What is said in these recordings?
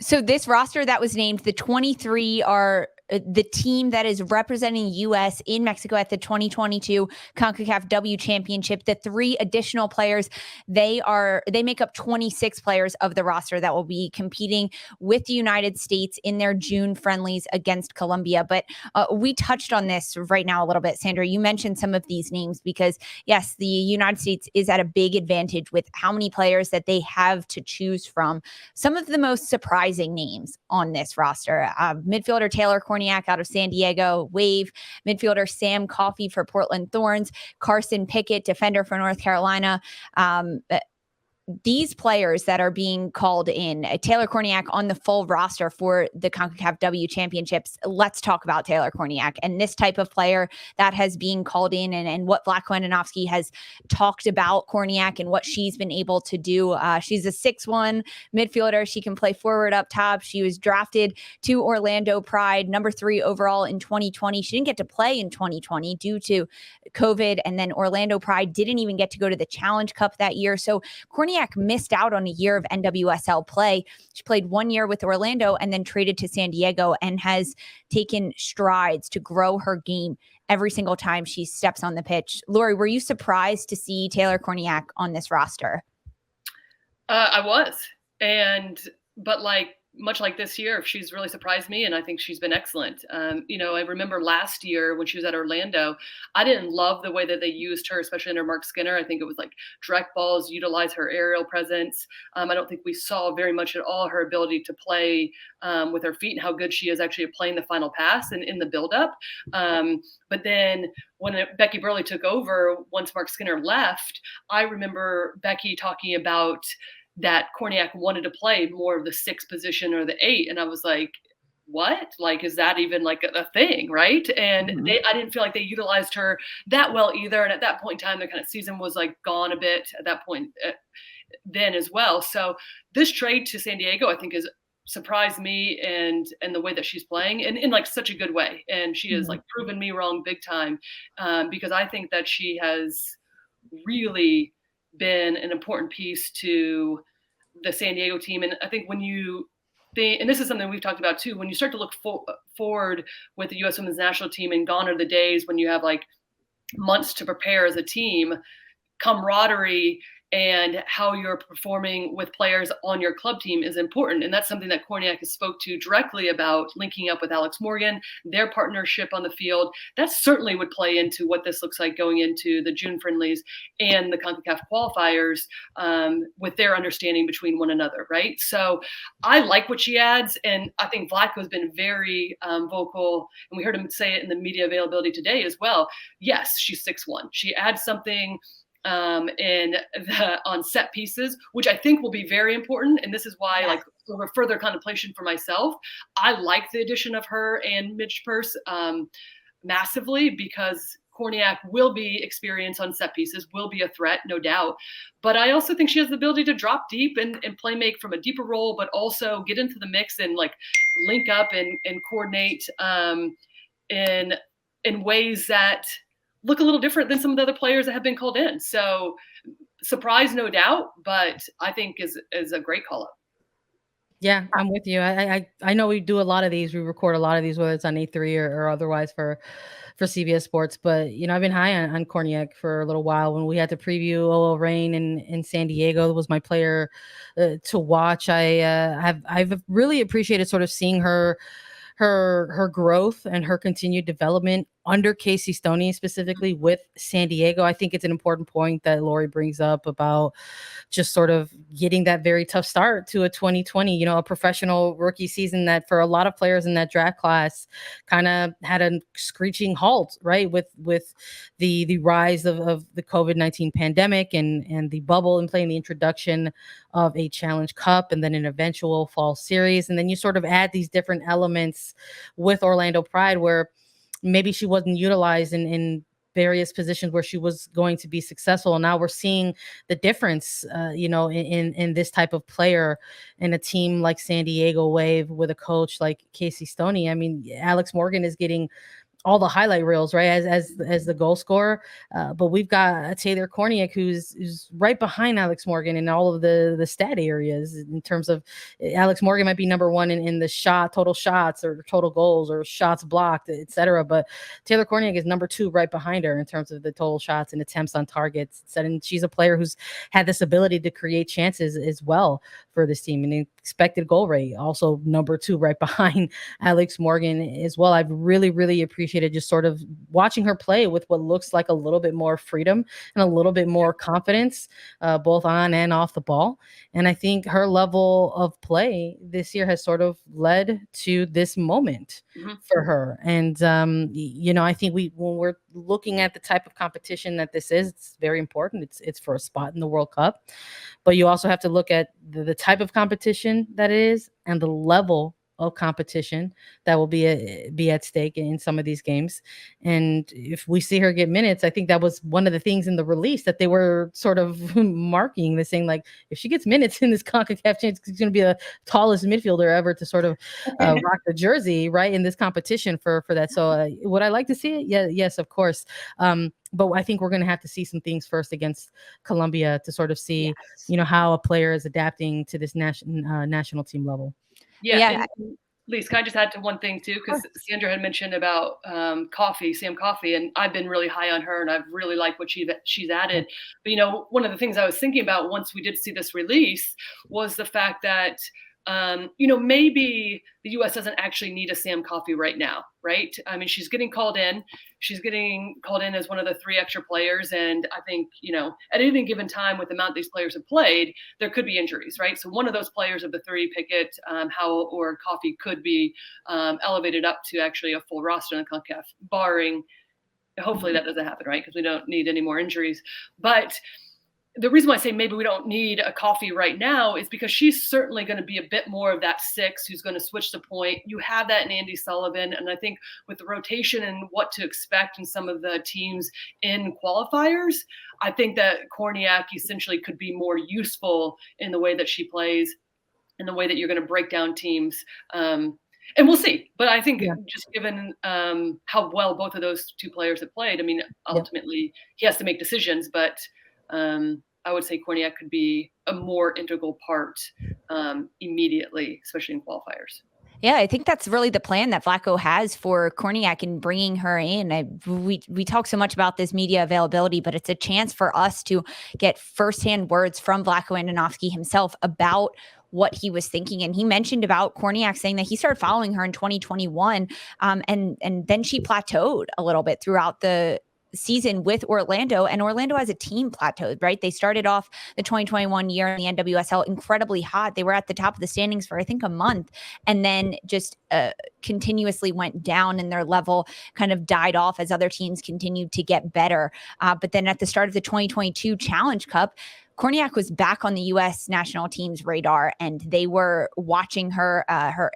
So this roster that was named, the 23 are the team that is representing U.S. in Mexico at the 2022 Concacaf W Championship. The 3 additional players, they make up 26 players of the roster that will be competing with the United States in their June friendlies against Colombia. But we touched on this right now a little bit, Sandra. You mentioned some of these names because, yes, the United States is at a big advantage with how many players that they have to choose from. Some of the most surprising names on this roster, midfielder Taylor Korniak out of San Diego Wave, midfielder Sam Coffey for Portland Thorns, Carson Pickett, defender for North Carolina. These players that are being called in, Taylor Korniak on the full roster for the Concacaf W Championships. Let's talk about Taylor Korniak and this type of player that has been called in and what Vlatko Andonovski has talked about Korniak and what she's been able to do. She's a 6'1" midfielder. She can play forward up top. She was drafted to Orlando Pride, number 3 overall in 2020. She didn't get to play in 2020 due to COVID, and then Orlando Pride didn't even get to go to the Challenge Cup that year. So Korniak missed out on a year of NWSL play. She played 1 year with Orlando and then traded to San Diego and has taken strides to grow her game every single time she steps on the pitch. Lori, were you surprised to see Taylor Korniak on this roster? I was. But much like this year, she's really surprised me, and I think she's been excellent. I remember last year when she was at Orlando, I didn't love the way that they used her, especially under Mark Skinner. I think it was like direct balls, utilize her aerial presence. I don't think we saw very much at all her ability to play with her feet and how good she is actually at playing the final pass and in the buildup. But then when Becky Burleigh took over, once Mark Skinner left, I remember Becky talking about that Korniak wanted to play more of the 6 position or the 8. And I was like, what? Is that even a thing? Right. And I didn't feel like they utilized her that well either. And at that point in time, the kind of season was gone a bit at that point then as well. So this trade to San Diego, I think, has surprised me and the way that she's playing in such a good way. And she has proven me wrong big time because I think that she has really been an important piece to the San Diego team. And I think when you think, and this is something we've talked about too, when you start to look forward with the U.S. Women's National Team, and gone are the days when you have months to prepare as a team, camaraderie and how you're performing with players on your club team is important. And that's something that Korniak has spoke to directly about, linking up with Alex Morgan, their partnership on the field. That certainly would play into what this looks like going into the June friendlies and the Concacaf qualifiers with their understanding between one another, right? So I like what she adds. And I think Vlatko has been very vocal, and we heard him say it in the media availability today as well. Yes, she's 6'1". She adds something on set pieces, which I think will be very important. And this is why, over further contemplation for myself, I like the addition of her and Midge Purse massively, because Korniak will be experienced on set pieces, will be a threat, no doubt. But I also think she has the ability to drop deep and play make from a deeper role, but also get into the mix and link up and coordinate in ways that look a little different than some of the other players that have been called in. So surprise, no doubt, but I think is a great call up. Yeah, I'm with you. I know we do a lot of these. We record a lot of these, whether it's on A3 or otherwise for CBS Sports. But, I've been high on Korniak for a little while. When we had to preview OL Reign in San Diego, was my player to watch. I've really appreciated sort of seeing her growth and her continued development under Casey Stoney, specifically with San Diego. I think it's an important point that Lori brings up about just sort of getting that very tough start to a 2020, a professional rookie season that for a lot of players in that draft class kind of had a screeching halt, right? With the rise of the COVID-19 pandemic and the bubble and playing the introduction of a Challenge Cup and then an eventual fall series. And then you sort of add these different elements with Orlando Pride where maybe she wasn't utilized in various positions where she was going to be successful. And now we're seeing the difference, in this type of player in a team like San Diego Wave with a coach like Casey Stoney. I mean, Alex Morgan is getting all the highlight reels, right, as the goal scorer. But we've got Taylor Korniak, who's right behind Alex Morgan in all of the stat areas in terms of Alex Morgan might be number one in the total shots or total goals or shots blocked, etc. But Taylor Korniak is number 2 right behind her in terms of the total shots and attempts on targets. And she's a player who's had this ability to create chances as well for this team. And the expected goal rate, also number 2 right behind Alex Morgan as well. I've really, really appreciated just sort of watching her play with what looks like a little bit more freedom and a little bit more confidence, both on and off the ball. And I think her level of play this year has sort of led to this moment for her. And, I think when we're looking at the type of competition that this is, it's very important. It's for a spot in the World Cup, but you also have to look at the type of competition that it is and the level of competition that will be at stake in some of these games. And if we see her get minutes, I think that was one of the things in the release that they were sort of marking, this saying, like, if she gets minutes in this CONCACAF chance, she's going to be the tallest midfielder ever to sort of rock the jersey, right, in this competition for that. So would I like to see it? Yeah, yes, of course. But I think we're going to have to see some things first against Colombia to sort of see, how a player is adapting to this national team level. Yeah. And Lise, can I just add to one thing too? Because Sandra had mentioned about Sam Coffey, and I've been really high on her, and I've really liked what she's added. But one of the things I was thinking about once we did see this release was the fact that maybe the U.S. doesn't actually need a Sam Coffey right now, right? I mean, she's getting called in. She's getting called in as one of the 3 extra players. And I think, at any given time with the amount these players have played, there could be injuries, right? So one of those players of the 3, Pickett, Howell, or Coffey, could be elevated up to actually a full roster in the CONCACAF, barring, hopefully that doesn't happen, right? Because we don't need any more injuries. But the reason why I say maybe we don't need a Coffey right now is because she's certainly going to be a bit more of that 6 who's going to switch the point. You have that in Andy Sullivan. And I think with the rotation and what to expect in some of the teams in qualifiers, I think that Korniak essentially could be more useful in the way that she plays, in the way that you're going to break down teams. And we'll see. But I think just given how well both of those 2 players have played, I mean, ultimately he has to make decisions, but I would say Korniak could be a more integral part immediately, especially in qualifiers. Yeah, I think that's really the plan that Vlatko has for Korniak and bringing her in. We talk so much about this media availability, but it's a chance for us to get firsthand words from Vlatko Andonovski himself about what he was thinking. And he mentioned about Korniak saying that he started following her in 2021, and then she plateaued a little bit throughout the season with Orlando, and Orlando as a team plateaued, right? They started off the 2021 year in the NWSL incredibly hot. They were at the top of the standings for I think a month, and then just continuously went down, and their level kind of died off as other teams continued to get better. But then at the start of the 2022 Challenge Cup, Korniak was back on the U.S. national team's radar, and they were watching her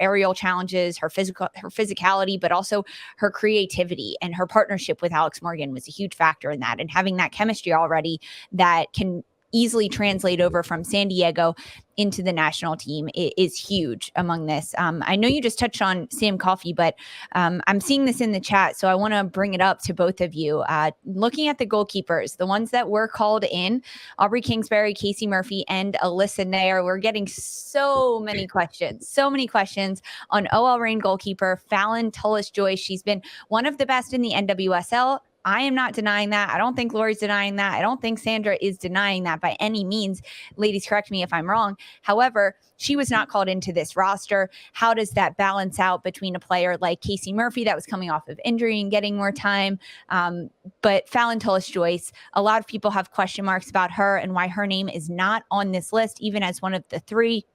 aerial challenges, her physicality, but also her creativity, and her partnership with Alex Morgan was a huge factor in that. And having that chemistry already that can easily translate over from San Diego into the national team is huge among this. I know you just touched on Sam Coffey, but I'm seeing this in the chat, so I want to bring it up to both of you. Looking at the goalkeepers, the ones that were called in, Aubrey Kingsbury, Casey Murphy, and Alyssa Nair, we're getting so many questions on OL Reign goalkeeper Fallon Tullis-Joyce. She's been one of the best in the NWSL. I am not denying that. I don't think Lori's denying that. I don't think Sandra is denying that by any means. Ladies, correct me if I'm wrong. However, she was not called into this roster. How does that balance out between a player like Casey Murphy that was coming off of injury and getting more time? But Fallon Tullis-Joyce, a lot of people have question marks about her and why her name is not on this list, even as one of the 3.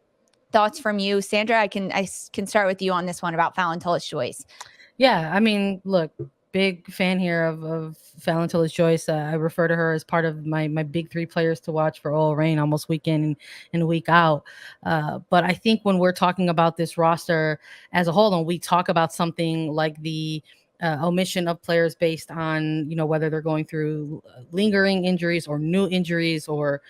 Thoughts from you, Sandra? I can start with you on this one about Fallon Tullis-Joyce. Yeah, I mean, look, big fan here of Fallon Tullis-Joyce. I refer to her as part of my big 3 players to watch for OL Reign almost week in and week out. But I think when we're talking about this roster as a whole, and we talk about something like the omission of players based on, whether they're going through lingering injuries or new injuries or,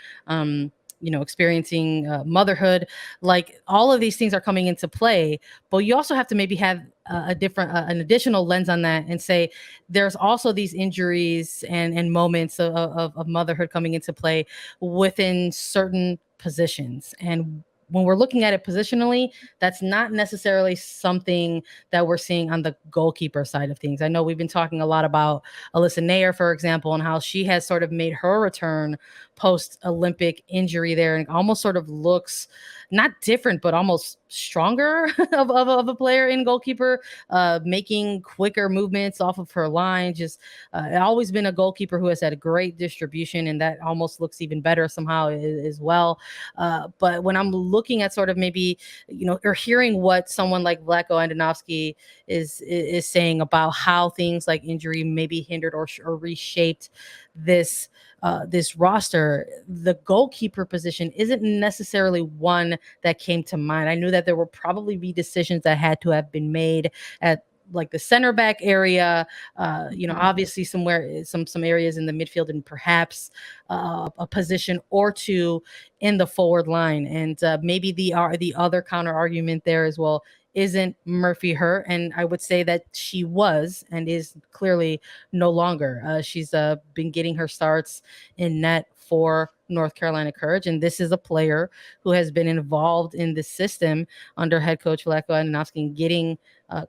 experiencing motherhood, like all of these things are coming into play, but you also have to maybe have an additional lens on that and say there's also these injuries and moments of motherhood coming into play within certain positions. And when we're looking at it positionally, that's not necessarily something that we're seeing on the goalkeeper side of things. I know we've been talking a lot about Alyssa Nair, for example, and how she has sort of made her return post-Olympic injury there, and almost sort of looks not different, but almost stronger of a player in goalkeeper, making quicker movements off of her line. Just always been a goalkeeper who has had a great distribution, and that almost looks even better somehow as well. But when I'm looking at sort of maybe, or hearing what someone like Vlatko Andonovski is saying about how things like injury maybe hindered or reshaped this roster, the goalkeeper position isn't necessarily one that came to mind. I knew that there would probably be decisions that had to have been made at like the center back area, obviously some areas in the midfield, and perhaps a position or two in the forward line. And maybe the other counter argument there as well, isn't Murphy hurt? And I would say that she was and is clearly no longer. She's been getting her starts in net for North Carolina Courage, and this is a player who has been involved in the system under head coach Vlatko Andonovski and getting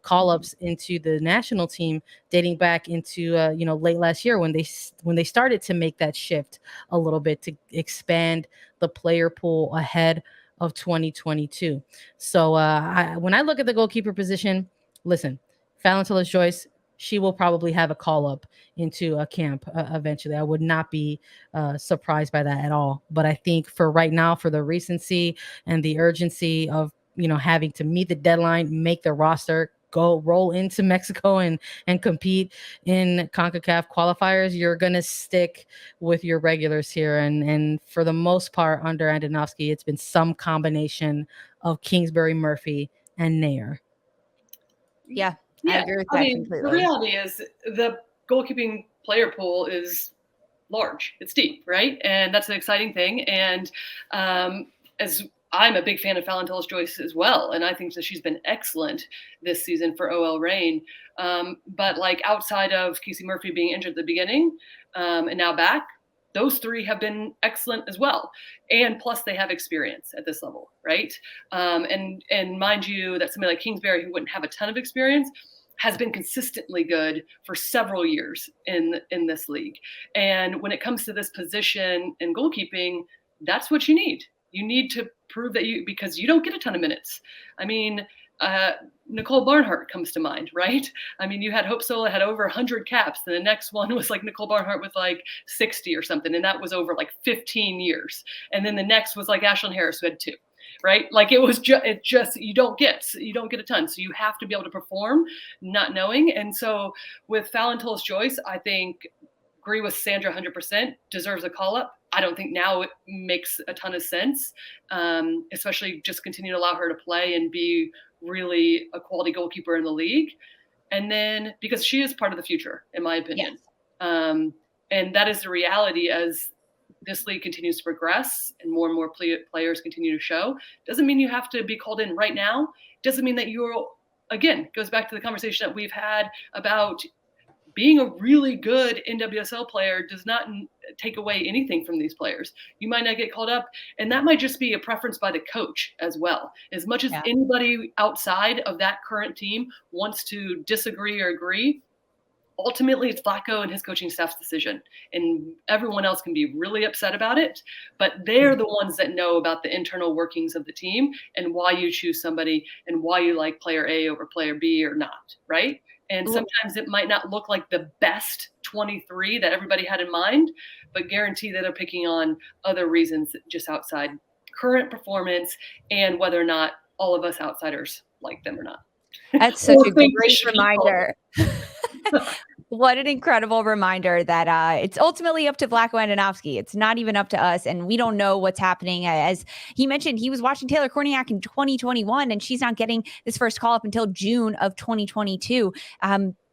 call-ups into the national team dating back into late last year when they started to make that shift a little bit to expand the player pool ahead of 2022. So when I look at the goalkeeper position, listen, Fallon Joyce, she will probably have a call up into a camp eventually. I would not be surprised by that at all. But I think for right now, for the recency and the urgency of having to meet the deadline, make the roster, go roll into Mexico and compete in Concacaf qualifiers, you're going to stick with your regulars here. And for the most part, under Andonovski, it's been some combination of Kingsbury, Murphy, and Nair. Yeah, I agree with that completely. The reality is the goalkeeping player pool is large. It's deep, right? And that's an exciting thing. And as I'm a big fan of Fallon Joyce as well, and I think that she's been excellent this season for OL Reign. But like outside of Casey Murphy being injured at the beginning and now back, those three have been excellent as well. And plus they have experience at this level, right? And mind you that somebody like Kingsbury, who wouldn't have a ton of experience, has been consistently good for several years in this league. And when it comes to this position in goalkeeping, that's what you need. You need to prove that because you don't get a ton of minutes. I mean, Nicole Barnhart comes to mind, right? I mean, you had Hope Sola had over 100 caps, and the next one was like Nicole Barnhart with like 60 or something, and that was over like 15 years. And then the next was like Ashlyn Harris, who had 2, right? Like it just you don't get a ton, so you have to be able to perform, not knowing. And so with Fallon Joyce, I think agree with Sandra 100%, deserves a call up. I don't think now it makes a ton of sense, especially just continue to allow her to play and be really a quality goalkeeper in the league. And then because she is part of the future, in my opinion. Yes. And that is the reality as this league continues to progress and more players continue to show. Doesn't mean you have to be called in right now. Doesn't mean that again, goes back to the conversation that we've had about being a really good NWSL player does not take away anything from these players. You might not get called up, and that might just be a preference by the coach as well. As much as anybody outside of that current team wants to disagree or agree, ultimately it's Vlatko and his coaching staff's decision, and everyone else can be really upset about it, but they're the ones that know about the internal workings of the team and why you choose somebody and why you like player A over player B or not, right? And sometimes it might not look like the best 23 that everybody had in mind, but guarantee that they're picking on other reasons just outside current performance and whether or not all of us outsiders like them or not. That's such a great reminder. What an incredible reminder that it's ultimately up to Vlatko Andonovski. It's not even up to us, and we don't know what's happening. As he mentioned, he was watching Taylor Korniak in 2021, and she's not getting this first call up until June of 2022.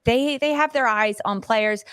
They have their eyes on players